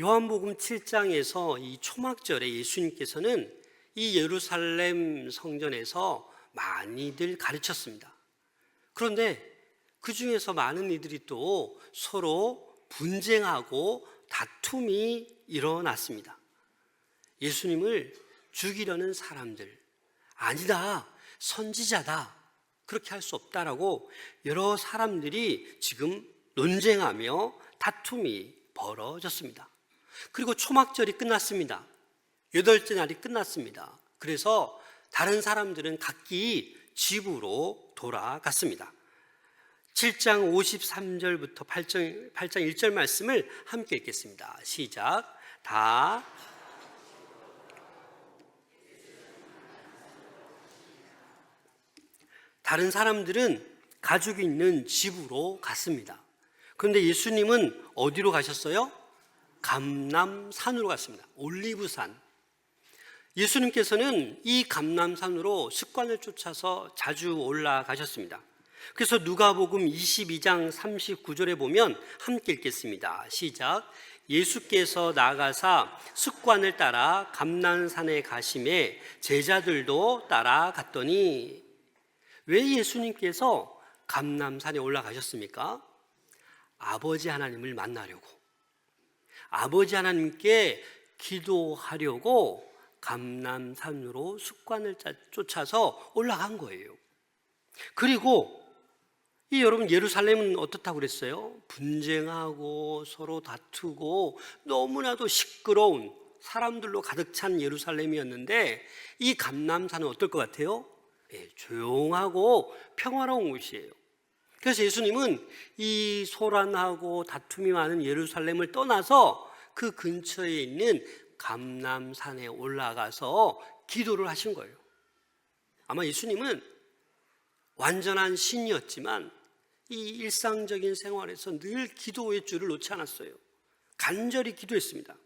요한복음 7장에서 이 초막절에 예수님께서는 이 예루살렘 성전에서 많이들 가르쳤습니다. 그런데 그 중에서 많은 이들이 또 서로 분쟁하고 다툼이 일어났습니다. 예수님을 죽이려는 사람들, 아니다, 선지자다, 그렇게 할 수 없다라고 여러 사람들이 지금 논쟁하며 다툼이 벌어졌습니다. 그리고 초막절이 끝났습니다. 8째 날이 끝났습니다. 그래서 다른 사람들은 각기 집으로 돌아갔습니다. 7장 53절부터 8장 1절 말씀을 함께 읽겠습니다. 시작. 다른 사람들은 가족이 있는 집으로 갔습니다. 그런데 예수님은 어디로 가셨어요? 감람산으로 갔습니다. 올리브산. 예수님께서는 이 감람산으로 습관을 쫓아서 자주 올라가셨습니다. 그래서 누가복음 22장 39절에 보면 함께 읽겠습니다. 시작. 예수께서 나가사 습관을 따라 감람산에 가심에 제자들도 따라갔더니. 왜 예수님께서 감람산에 올라가셨습니까? 아버지 하나님을 만나려고, 아버지 하나님께 기도하려고 감람산으로 습관을 쫓아서 올라간 거예요. 그리고 여러분, 예루살렘은 어떻다고 그랬어요? 분쟁하고 서로 다투고 너무나도 시끄러운 사람들로 가득 찬 예루살렘이었는데, 이 감람산은 어떨 것 같아요? 조용하고 평화로운 곳이에요. 그래서 예수님은 이 소란하고 다툼이 많은 예루살렘을 떠나서 그 근처에 있는 감람산에 올라가서 기도를 하신 거예요. 아마 예수님은 완전한 신이었지만 이 일상적인 생활에서 늘 기도의 줄을 놓지 않았어요. 간절히 기도했습니다.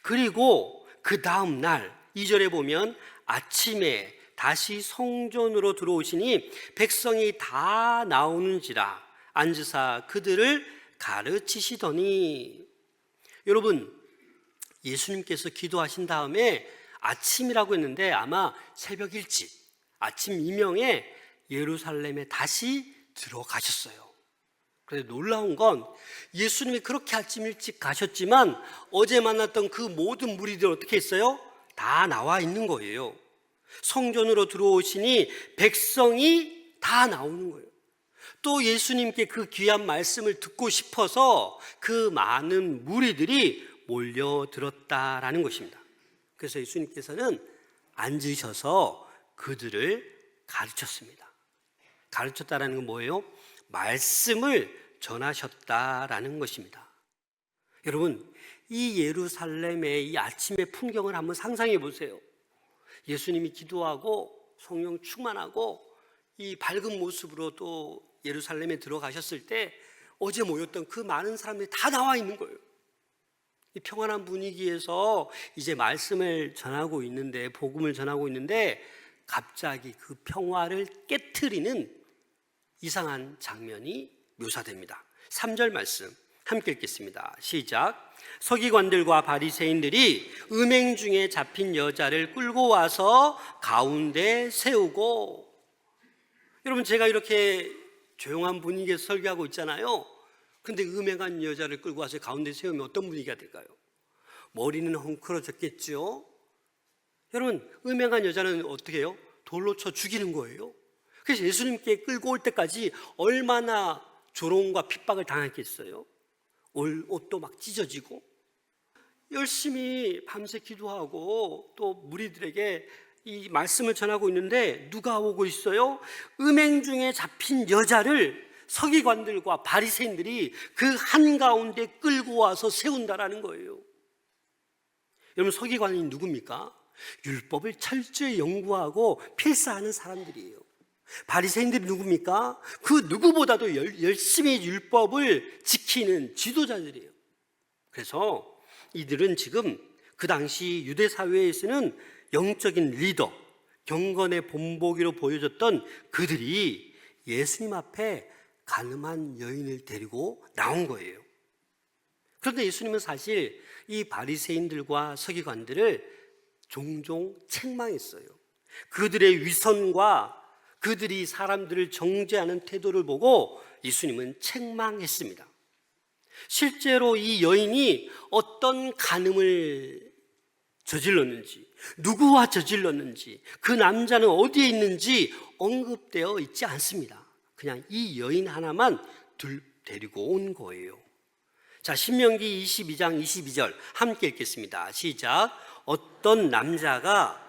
그리고 그 다음 날 2절에 보면 아침에 다시 성전으로 들어오시니 백성이 다 나오는지라 앉으사 그들을 가르치시더니. 여러분, 예수님께서 기도하신 다음에 아침이라고 했는데 아마 새벽 일찍, 아침 이명에 예루살렘에 다시 들어가셨어요. 그런데 놀라운 건 예수님이 그렇게 아침 일찍 가셨지만 어제 만났던 그 모든 무리들 어떻게 했어요? 다 나와 있는 거예요. 성전으로 들어오시니 백성이 다 나오는 거예요. 또 예수님께 그 귀한 말씀을 듣고 싶어서 그 많은 무리들이 몰려들었다라는 것입니다. 그래서 예수님께서는 앉으셔서 그들을 가르쳤습니다. 가르쳤다라는 건 뭐예요? 말씀을 전하셨다라는 것입니다. 여러분, 이 예루살렘의 이 아침의 풍경을 한번 상상해 보세요. 예수님이 기도하고 성령 충만하고 이 밝은 모습으로 또 예루살렘에 들어가셨을 때 어제 모였던 그 많은 사람들이 다 나와 있는 거예요. 이 평안한 분위기에서 이제 말씀을 전하고 있는데, 복음을 전하고 있는데 갑자기 그 평화를 깨트리는 이상한 장면이 묘사됩니다. 3절 말씀 함께 읽겠습니다. 시작. 서기관들과 바리새인들이 음행 중에 잡힌 여자를 끌고 와서 가운데 세우고. 여러분, 제가 이렇게 조용한 분위기에서 설교하고 있잖아요. 근데 음행한 여자를 끌고 와서 가운데 세우면 어떤 분위기가 될까요? 머리는 헝클어졌겠죠. 여러분, 음행한 여자는 어떻게 해요? 돌로 쳐 죽이는 거예요. 그래서 예수님께 끌고 올 때까지 얼마나 조롱과 핍박을 당했겠어요. 옷도 막 찢어지고. 열심히 밤새 기도하고 또 무리들에게 이 말씀을 전하고 있는데 누가 오고 있어요? 음행 중에 잡힌 여자를 서기관들과 바리새인들이 그 한가운데 끌고 와서 세운다라는 거예요. 여러분, 서기관이 누굽니까? 율법을 철저히 연구하고 필사하는 사람들이에요. 바리새인들이 누굽니까? 그 누구보다도 열심히 율법을 지키는 지도자들이에요. 그래서 이들은 지금 그 당시 유대 사회에서는 영적인 리더, 경건의 본보기로 보여졌던 그들이 예수님 앞에 가늠한 여인을 데리고 나온 거예요. 그런데 예수님은 사실 이 바리새인들과 서기관들을 종종 책망했어요. 그들의 위선과 그들이 사람들을 정죄하는 태도를 보고 예수님은 책망했습니다. 실제로 이 여인이 어떤 간음을 저질렀는지, 누구와 저질렀는지, 그 남자는 어디에 있는지 언급되어 있지 않습니다. 그냥 이 여인 하나만 데리고 온 거예요. 자, 신명기 22장 22절 함께 읽겠습니다. 시작. 어떤 남자가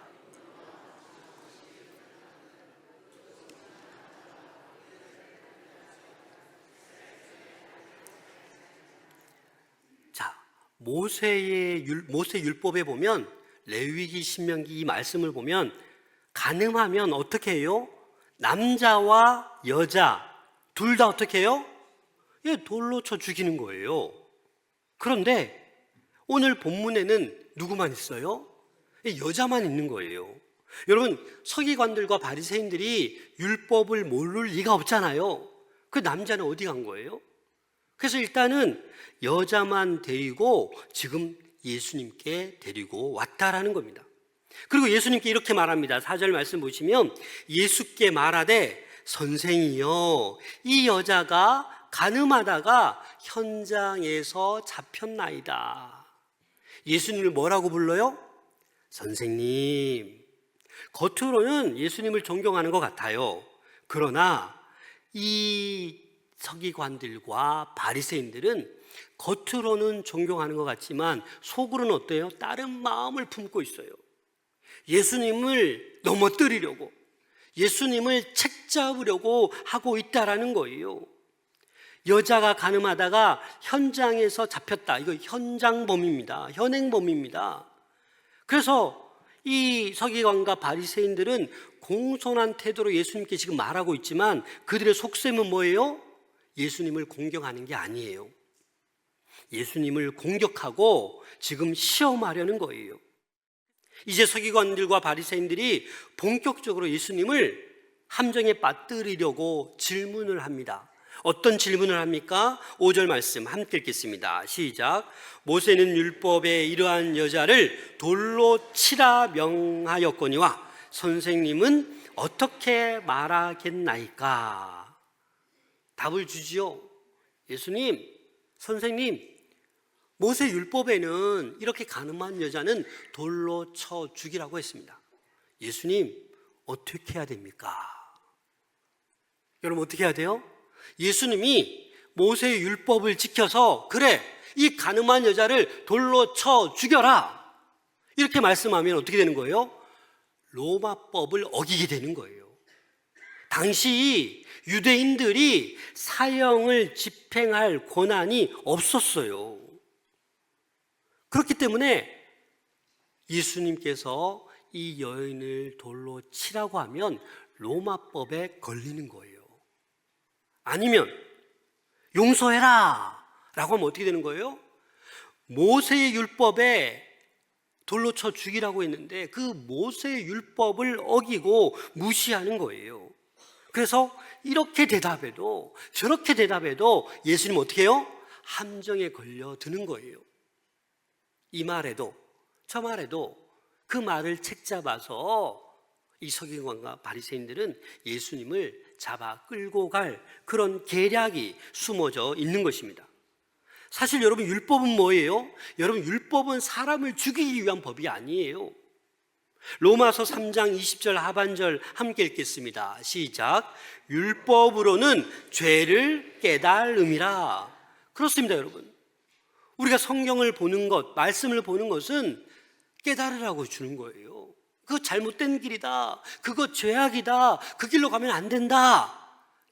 모세 율법에 보면, 레위기, 신명기 이 말씀을 보면 간음하면 어떻게 해요? 남자와 여자 둘 다 어떻게 해요? 돌로 쳐 죽이는 거예요. 그런데 오늘 본문에는 누구만 있어요? 여자만 있는 거예요. 여러분, 서기관들과 바리새인들이 율법을 모를 리가 없잖아요. 그 남자는 어디 간 거예요? 그래서 일단은 여자만 데리고 지금 예수님께 데리고 왔다라는 겁니다. 그리고 예수님께 이렇게 말합니다. 4절 말씀 보시면 예수께 말하되 선생이여, 이 여자가 간음하다가 현장에서 잡혔나이다. 예수님을 뭐라고 불러요? 선생님. 겉으로는 예수님을 존경하는 것 같아요. 그러나 이 서기관들과 바리새인들은 겉으로는 존경하는 것 같지만 속으로는 어때요? 다른 마음을 품고 있어요. 예수님을 넘어뜨리려고, 예수님을 책잡으려고 하고 있다라는 거예요. 여자가 간음하다가 현장에서 잡혔다. 이거 현장범입니다. 현행범입니다. 그래서 이 서기관과 바리새인들은 공손한 태도로 예수님께 지금 말하고 있지만 그들의 속셈은 뭐예요? 예수님을 공격하는 게 아니에요. 예수님을 공격하고 지금 시험하려는 거예요. 이제 서기관들과 바리새인들이 본격적으로 예수님을 함정에 빠뜨리려고 질문을 합니다. 어떤 질문을 합니까? 5절 말씀 함께 읽겠습니다. 시작. 모세는 율법에 이러한 여자를 돌로 치라 명하였거니와 선생님은 어떻게 말하겠나이까? 답을 주지요. 예수님, 선생님, 모세 율법에는 이렇게 간음한 여자는 돌로 쳐 죽이라고 했습니다. 예수님, 어떻게 해야 됩니까? 여러분, 어떻게 해야 돼요? 예수님이 모세 율법을 지켜서 그래, 이 간음한 여자를 돌로 쳐 죽여라, 이렇게 말씀하면 어떻게 되는 거예요? 로마법을 어기게 되는 거예요. 당시 유대인들이 사형을 집행할 권한이 없었어요. 그렇기 때문에 예수님께서 이 여인을 돌로 치라고 하면 로마법에 걸리는 거예요. 아니면 용서해라 라고 하면 어떻게 되는 거예요? 모세의 율법에 돌로 쳐 죽이라고 했는데 그 모세의 율법을 어기고 무시하는 거예요. 그래서 이렇게 대답해도 저렇게 대답해도 예수님 어떻게 해요? 함정에 걸려 드는 거예요. 이 말에도 저 말에도 그 말을 책잡아서 이 서기관과 바리새인들은 예수님을 잡아 끌고 갈 그런 계략이 숨어져 있는 것입니다. 사실 여러분, 율법은 뭐예요? 여러분, 율법은 사람을 죽이기 위한 법이 아니에요. 로마서 3장 20절 하반절 함께 읽겠습니다. 시작. 율법으로는 죄를 깨달음이라. 그렇습니다, 여러분. 우리가 성경을 보는 것, 말씀을 보는 것은 깨달으라고 주는 거예요. 그거 잘못된 길이다, 그거 죄악이다, 그 길로 가면 안 된다,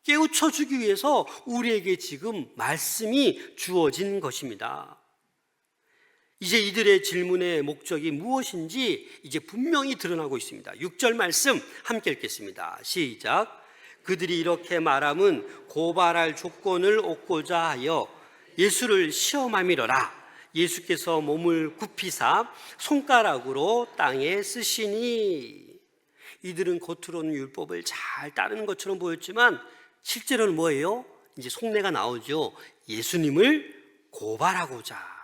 깨우쳐 주기 위해서 우리에게 지금 말씀이 주어진 것입니다. 이제 이들의 질문의 목적이 무엇인지 이제 분명히 드러나고 있습니다. 6절 말씀 함께 읽겠습니다. 시작. 그들이 이렇게 말함은 고발할 조건을 얻고자 하여 예수를 시험함이로라. 예수께서 몸을 굽히사 손가락으로 땅에 쓰시니. 이들은 겉으로는 율법을 잘 따르는 것처럼 보였지만 실제로는 뭐예요? 이제 속내가 나오죠. 예수님을 고발하고자.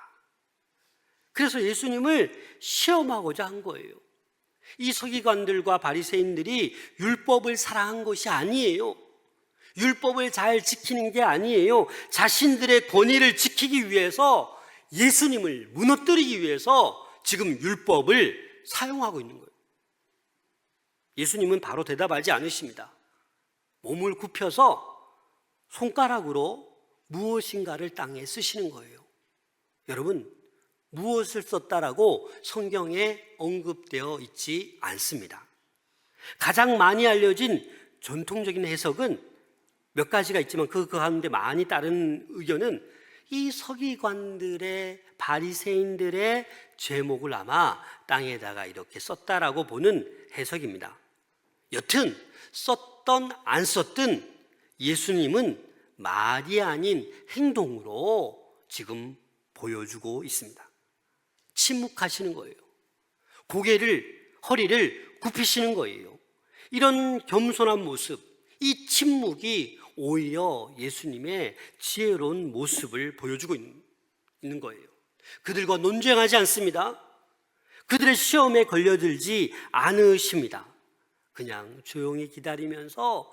그래서 예수님을 시험하고자 한 거예요. 이 서기관들과 바리새인들이 율법을 사랑한 것이 아니에요. 율법을 잘 지키는 게 아니에요. 자신들의 권위를 지키기 위해서, 예수님을 무너뜨리기 위해서 지금 율법을 사용하고 있는 거예요. 예수님은 바로 대답하지 않으십니다. 몸을 굽혀서 손가락으로 무엇인가를 땅에 쓰시는 거예요. 여러분, 무엇을 썼다라고 성경에 언급되어 있지 않습니다. 가장 많이 알려진 전통적인 해석은 몇 가지가 있지만 그 가운데 많이 따른 의견은 이 서기관들의, 바리새인들의 죄목을 아마 땅에다가 이렇게 썼다라고 보는 해석입니다. 여튼 썼던 안 썼든 예수님은 말이 아닌 행동으로 지금 보여주고 있습니다. 침묵하시는 거예요. 허리를 굽히시는 거예요. 이런 겸손한 모습, 이 침묵이 오히려 예수님의 지혜로운 모습을 보여주고 있는 거예요. 그들과 논쟁하지 않습니다. 그들의 시험에 걸려들지 않으십니다. 그냥 조용히 기다리면서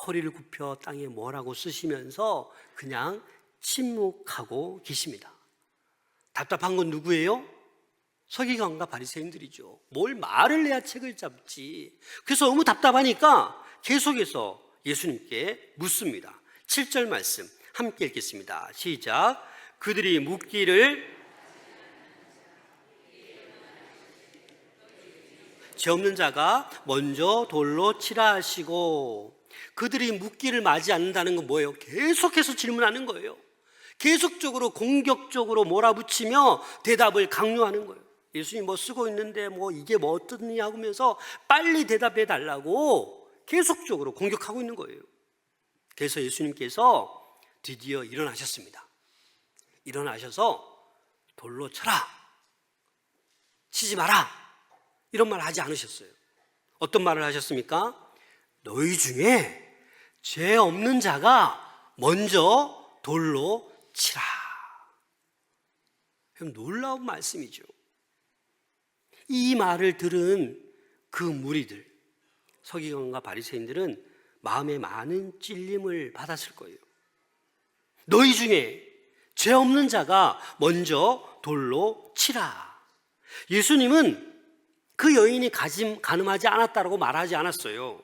허리를 굽혀 땅에 뭐라고 쓰시면서 그냥 침묵하고 계십니다. 답답한 건 누구예요? 서기관과 바리새인들이죠. 뭘 말을 해야 책을 잡지. 그래서 너무 답답하니까 계속해서 예수님께 묻습니다. 7절 말씀 함께 읽겠습니다. 시작. 그들이 묻기를, 죄 없는 자가 먼저 돌로 치라 하시고, 그들이 묻기를 마지 않는다는 건 뭐예요? 계속해서 질문하는 거예요. 계속적으로 공격적으로 몰아붙이며 대답을 강요하는 거예요. 예수님 뭐 쓰고 있는데 뭐 이게 뭐 어떻느냐 하면서 빨리 대답해 달라고 계속적으로 공격하고 있는 거예요. 그래서 예수님께서 드디어 일어나셨습니다. 일어나셔서 돌로 쳐라, 치지 마라, 이런 말 하지 않으셨어요. 어떤 말을 하셨습니까? 너희 중에 죄 없는 자가 먼저 돌로 치라. 놀라운 말씀이죠. 이 말을 들은 그 무리들, 서기관과 바리새인들은 마음에 많은 찔림을 받았을 거예요. 너희 중에 죄 없는 자가 먼저 돌로 치라. 예수님은 그 여인이 가늠하지 않았다고 말하지 않았어요.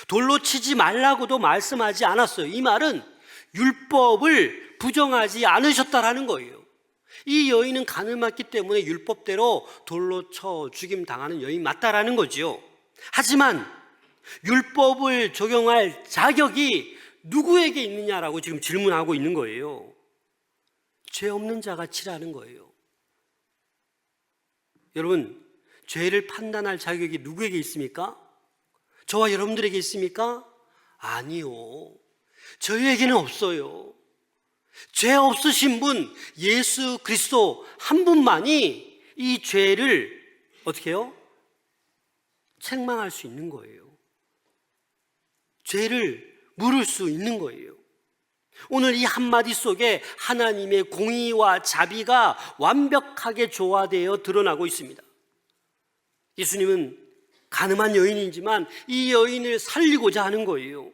돌로 치지 말라고도 말씀하지 않았어요. 이 말은 율법을 부정하지 않으셨다라는 거예요. 이 여인은 가늠했기 때문에 율법대로 돌로 쳐 죽임 당하는 여인 맞다라는 거지요. 하지만 율법을 적용할 자격이 누구에게 있느냐라고 지금 질문하고 있는 거예요. 죄 없는 자가 치라는 거예요. 여러분, 죄를 판단할 자격이 누구에게 있습니까? 저와 여러분들에게 있습니까? 아니요. 저희에게는 없어요. 죄 없으신 분, 예수 그리스도 한 분만이 이 죄를 어떻게 해요? 책망할 수 있는 거예요. 죄를 물을 수 있는 거예요. 오늘 이 한마디 속에 하나님의 공의와 자비가 완벽하게 조화되어 드러나고 있습니다. 예수님은 가늠한 여인이지만 이 여인을 살리고자 하는 거예요.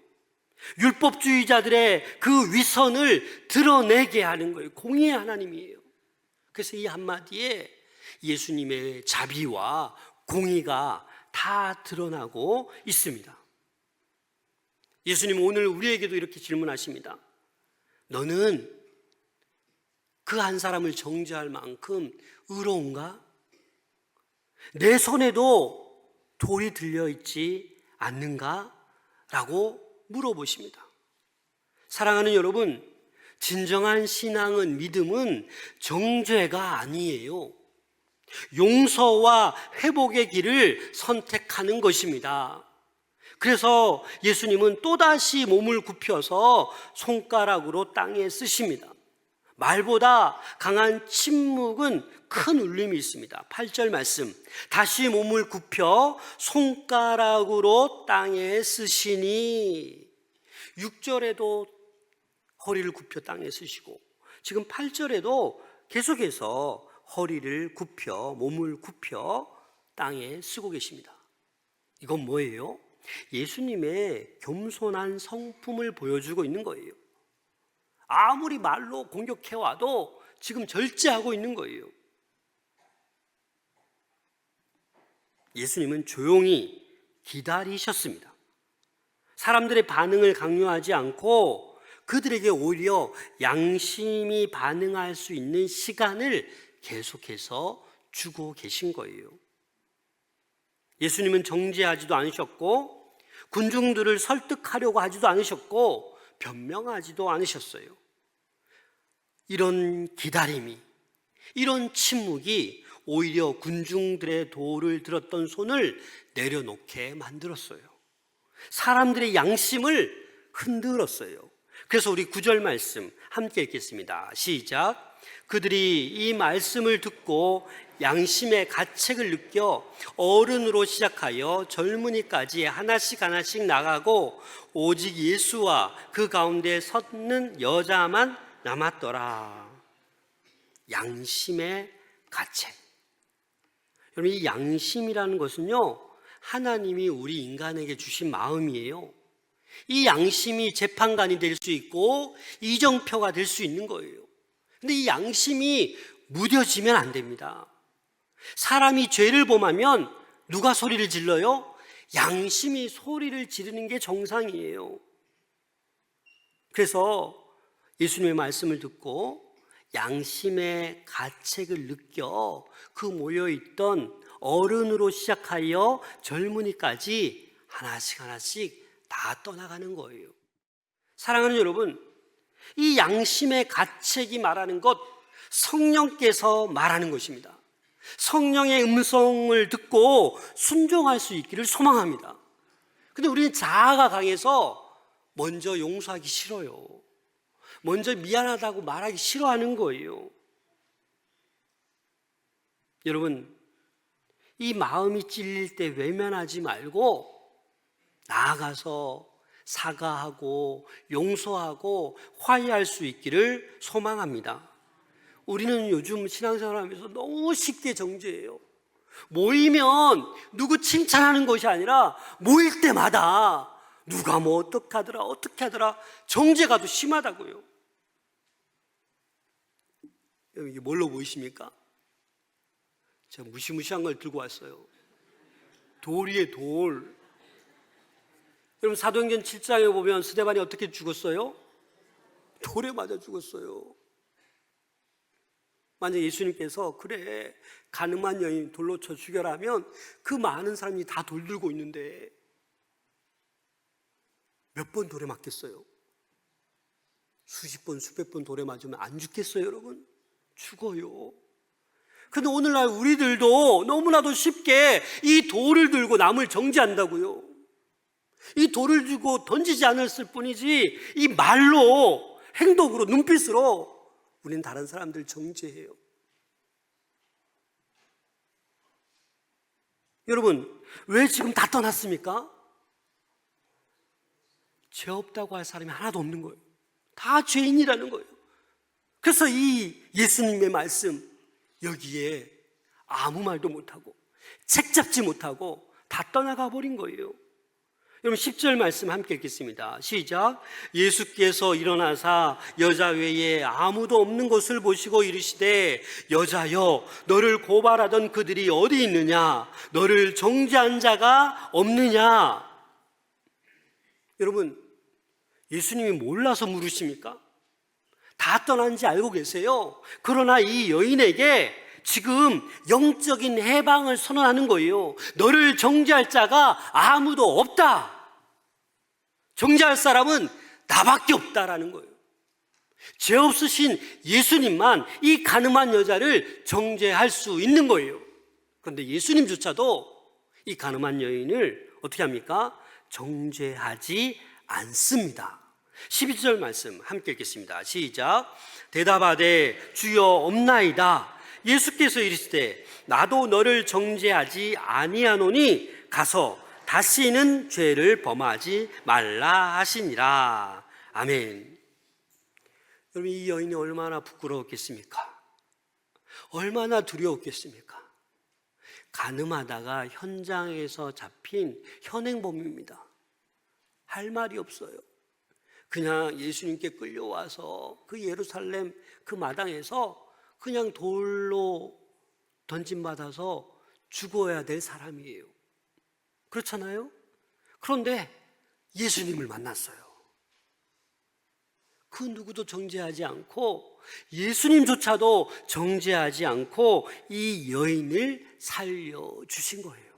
율법주의자들의 그 위선을 드러내게 하는 거예요. 공의의 하나님이에요. 그래서 이 한마디에 예수님의 자비와 공의가 다 드러나고 있습니다. 예수님은 오늘 우리에게도 이렇게 질문하십니다. 너는 그 한 사람을 정죄할 만큼 의로운가? 내 손에도 돌이 들려있지 않는가? 라고 물어보십니다. 사랑하는 여러분, 진정한 신앙은, 믿음은 정죄가 아니에요. 용서와 회복의 길을 선택하는 것입니다. 그래서 예수님은 또다시 몸을 굽혀서 손가락으로 땅에 쓰십니다. 말보다 강한 침묵은 큰 울림이 있습니다. 8절 말씀, 다시 몸을 굽혀 손가락으로 땅에 쓰시니. 6절에도 허리를 굽혀 땅에 쓰시고 지금 8절에도 계속해서 허리를 굽혀 몸을 굽혀 땅에 쓰고 계십니다. 이건 뭐예요? 예수님의 겸손한 성품을 보여주고 있는 거예요. 아무리 말로 공격해와도 지금 절제하고 있는 거예요. 예수님은 조용히 기다리셨습니다. 사람들의 반응을 강요하지 않고 그들에게 오히려 양심이 반응할 수 있는 시간을 계속해서 주고 계신 거예요. 예수님은 정죄하지도 않으셨고 군중들을 설득하려고 하지도 않으셨고 변명하지도 않으셨어요. 이런 기다림이, 이런 침묵이 오히려 군중들의 도를 들었던 손을 내려놓게 만들었어요. 사람들의 양심을 흔들었어요. 그래서 우리 9절 말씀 함께 읽겠습니다. 시작. 그들이 이 말씀을 듣고 양심의 가책을 느껴 어른으로 시작하여 젊은이까지 하나씩 나가고 오직 예수와 그 가운데 섰는 여자만 남았더라. 양심의 가책. 여러분, 이 양심이라는 것은요, 하나님이 우리 인간에게 주신 마음이에요. 이 양심이 재판관이 될 수 있고 이정표가 될 수 있는 거예요. 근데 이 양심이 무뎌지면 안 됩니다. 사람이 죄를 범하면 누가 소리를 질러요? 양심이 소리를 지르는 게 정상이에요. 그래서 예수님의 말씀을 듣고 양심의 가책을 느껴 그 모여있던 어른으로 시작하여 젊은이까지 하나씩 다 떠나가는 거예요. 사랑하는 여러분, 이 양심의 가책이 말하는 것, 성령께서 말하는 것입니다. 성령의 음성을 듣고 순종할 수 있기를 소망합니다. 근데 우리는 자아가 강해서 먼저 용서하기 싫어요. 먼저 미안하다고 말하기 싫어하는 거예요. 여러분, 이 마음이 찔릴 때 외면하지 말고 나아가서 사과하고 용서하고 화해할 수 있기를 소망합니다. 우리는 요즘 신앙생활하면서 너무 쉽게 정죄해요. 모이면 누구 칭찬하는 것이 아니라 모일 때마다 누가 뭐 어떻게 하더라 정죄가 더 심하다고요. 이게 뭘로 보이십니까? 제가 무시무시한 걸 들고 왔어요. 돌이에요, 돌. 여러분, 사도행전 7장에 보면 스데반이 어떻게 죽었어요? 돌에 맞아 죽었어요. 만약 예수님께서 그래 가늠한 여인 돌로 쳐 죽여라면 그 많은 사람이 다 돌 들고 있는데 몇 번 돌에 맞겠어요? 수십 번, 수백 번 돌에 맞으면 안 죽겠어요, 여러분? 죽어요. 근데 오늘날 우리들도 너무나도 쉽게 이 돌을 들고 남을 정죄한다고요. 이 돌을 주고 던지지 않았을 뿐이지 이 말로, 행동으로, 눈빛으로 우리는 다른 사람들 정죄해요. 여러분, 왜 지금 다 떠났습니까? 죄 없다고 할 사람이 하나도 없는 거예요. 다 죄인이라는 거예요. 그래서 이 예수님의 말씀, 여기에 아무 말도 못하고 책 잡지 못하고 다 떠나가 버린 거예요. 여러분, 10절 말씀 함께 읽겠습니다. 시작. 예수께서 일어나사 여자 외에 아무도 없는 것을 보시고 이르시되 여자여, 너를 고발하던 그들이 어디 있느냐? 너를 정죄한 자가 없느냐? 여러분, 예수님이 몰라서 물으십니까? 다 떠난지 알고 계세요. 그러나 이 여인에게 지금 영적인 해방을 선언하는 거예요. 너를 정죄할 자가 아무도 없다. 정죄할 사람은 나밖에 없다라는 거예요. 죄 없으신 예수님만 이 가늠한 여자를 정죄할 수 있는 거예요. 그런데 예수님조차도 이 가늠한 여인을 어떻게 합니까? 정죄하지 않습니다. 12절 말씀 함께 읽겠습니다. 시작. 대답하되 주여 없나이다. 예수께서 이르시되 나도 너를 정죄하지 아니하노니 가서 다시는 죄를 범하지 말라 하시니라. 아멘. 여러분, 이 여인이 얼마나 부끄러웠겠습니까? 얼마나 두려웠겠습니까? 가늠하다가 현장에서 잡힌 현행범입니다. 할 말이 없어요. 그냥 예수님께 끌려와서 그 예루살렘 그 마당에서 그냥 돌로 던짐받아서 죽어야 될 사람이에요. 그렇잖아요? 그런데 예수님을 만났어요. 그 누구도 정죄하지 않고 예수님조차도 정죄하지 않고 이 여인을 살려주신 거예요.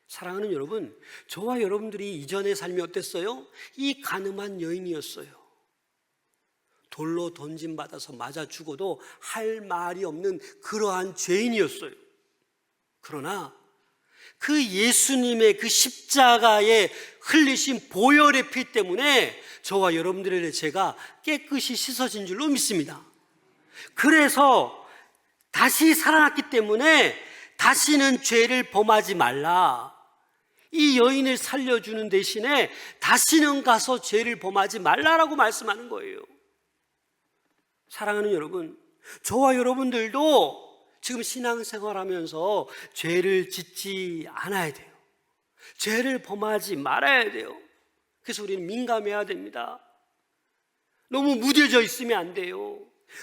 사랑하는 여러분, 저와 여러분들이 이전의 삶이 어땠어요? 이 가늠한 여인이었어요. 돌로 던짐받아서 맞아 죽어도 할 말이 없는 그러한 죄인이었어요. 그러나 그 예수님의 그 십자가에 흘리신 보혈의 피 때문에 저와 여러분들의 죄가 깨끗이 씻어진 줄로 믿습니다. 그래서 다시 살아났기 때문에 다시는 죄를 범하지 말라. 이 여인을 살려주는 대신에 다시는 가서 죄를 범하지 말라라고 말씀하는 거예요. 사랑하는 여러분, 저와 여러분들도 지금 신앙생활하면서 죄를 짓지 않아야 돼요. 죄를 범하지 말아야 돼요. 그래서 우리는 민감해야 됩니다. 너무 무뎌져 있으면 안 돼요.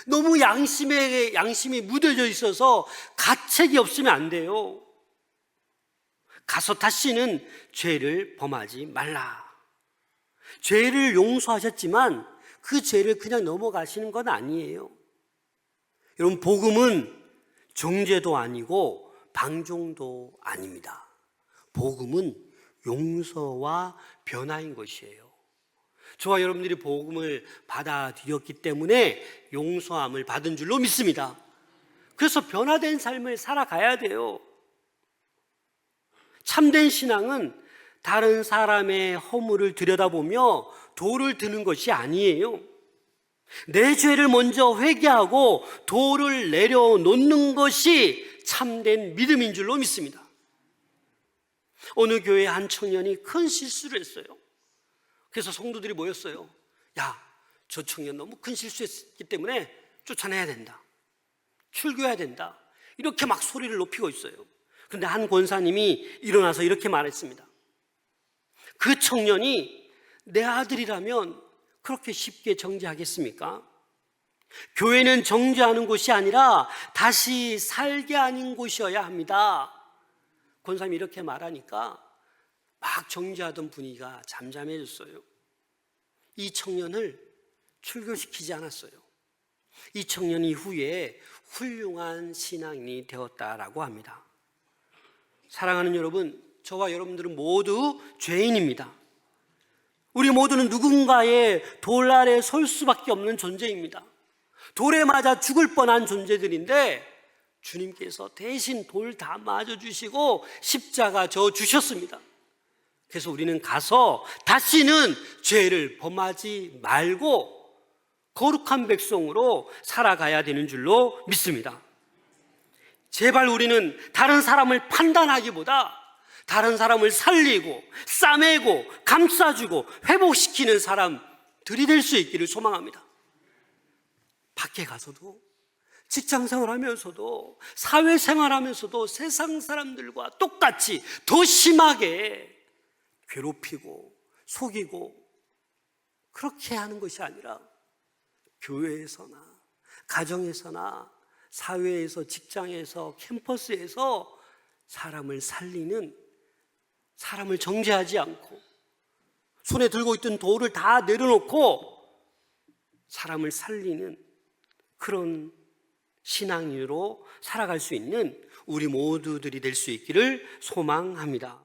너무 양심이 무뎌져 있어서 가책이 없으면 안 돼요. 가서 다시는 죄를 범하지 말라. 죄를 용서하셨지만 그 죄를 그냥 넘어가시는 건 아니에요. 여러분, 복음은 정죄도 아니고 방종도 아닙니다. 복음은 용서와 변화인 것이에요. 저와 여러분들이 복음을 받아들였기 때문에 용서함을 받은 줄로 믿습니다. 그래서 변화된 삶을 살아가야 돼요. 참된 신앙은 다른 사람의 허물을 들여다보며 돌을 드는 것이 아니에요. 내 죄를 먼저 회개하고 돌을 내려놓는 것이 참된 믿음인 줄로 믿습니다. 어느 교회 한 청년이 큰 실수를 했어요. 그래서 성도들이 모였어요. 야, 저 청년 너무 큰 실수했기 때문에 쫓아내야 된다. 출교해야 된다. 이렇게 막 소리를 높이고 있어요. 그런데 한 권사님이 일어나서 이렇게 말했습니다. 그 청년이 내 아들이라면 그렇게 쉽게 정죄하겠습니까? 교회는 정죄하는 곳이 아니라 다시 살게 하는 곳이어야 합니다. 권사님이 이렇게 말하니까 막 정죄하던 분위기가 잠잠해졌어요. 이 청년을 출교시키지 않았어요. 이 청년 이후에 훌륭한 신앙인이 되었다라고 합니다. 사랑하는 여러분, 저와 여러분들은 모두 죄인입니다. 우리 모두는 누군가의 돌 아래 설 수밖에 없는 존재입니다. 돌에 맞아 죽을 뻔한 존재들인데 주님께서 대신 돌 다 맞아주시고 십자가 져 주셨습니다. 그래서 우리는 가서 다시는 죄를 범하지 말고 거룩한 백성으로 살아가야 되는 줄로 믿습니다. 제발 우리는 다른 사람을 판단하기보다 다른 사람을 살리고 싸매고 감싸주고 회복시키는 사람들이 될 수 있기를 소망합니다. 밖에 가서도 직장생활하면서도 사회생활하면서도 세상 사람들과 똑같이 더 심하게 괴롭히고 속이고 그렇게 하는 것이 아니라 교회에서나 가정에서나 사회에서 직장에서 캠퍼스에서 사람을 살리는, 사람을 정죄하지 않고 손에 들고 있던 돌을 다 내려놓고 사람을 살리는 그런 신앙인으로 살아갈 수 있는 우리 모두들이 될 수 있기를 소망합니다.